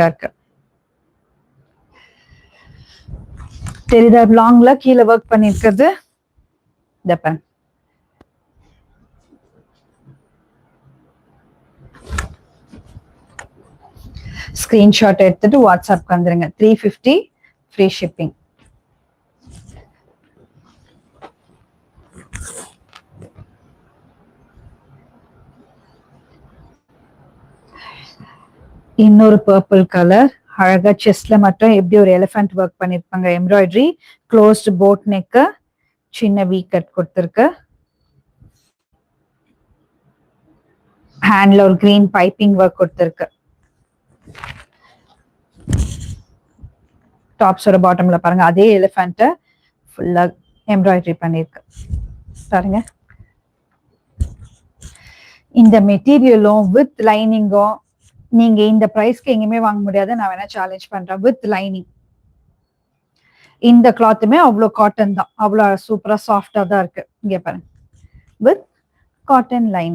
இருக்கு. தெரியுதா லாங்ல கீழே ஒர்க் பண்ணிருக்கிறது? இதப்பன் ஸ்கிரீன்ஷாட் எடுத்துட்டு வாட்ஸ்அப்க்கு வந்துருங்க. 350 ஃப்ரீ ஷிப்பிங். இன்னொரு பர்பிள் கலர் அழகா செஸ்ட்ல மட்டும் எப்படி ஒரு எலிஃபண்ட் ஒர்க் பண்ணிருப்பாங்க. எம்ப்ராய்டரி, க்ளோஸ்ட் போட் நெக், சின்ன வீ கட் கொடுத்துருக்கு. ஹேண்ட்ல ஒரு கிரீன் பைப்பிங் ஒர்க் கொடுத்துருக்கு. டாப்ஸோட பாட்டம்ல பாருங்க அதே எலிஃபண்ட் ஃபுல்லா எம்ப்ராய்டரி பண்ணிருக்கு பாருங்க. இந்த மெட்டீரியலும் வித் லைனிங்கும் நீங்க இந்த பிரைஸ்க்கு எங்கேயுமே வாங்க முடியாது. நான் வேணா சேலஞ்ச் பண்றேன். வித் லைனிங் இந்த கிளாத்துமே அவ்வளோ காட்டன் தான், அவ்வளோ சூப்பரா சாஃப்டா தான் இருக்கு. இங்க பாருங்க வித் காட்டன் லைன்.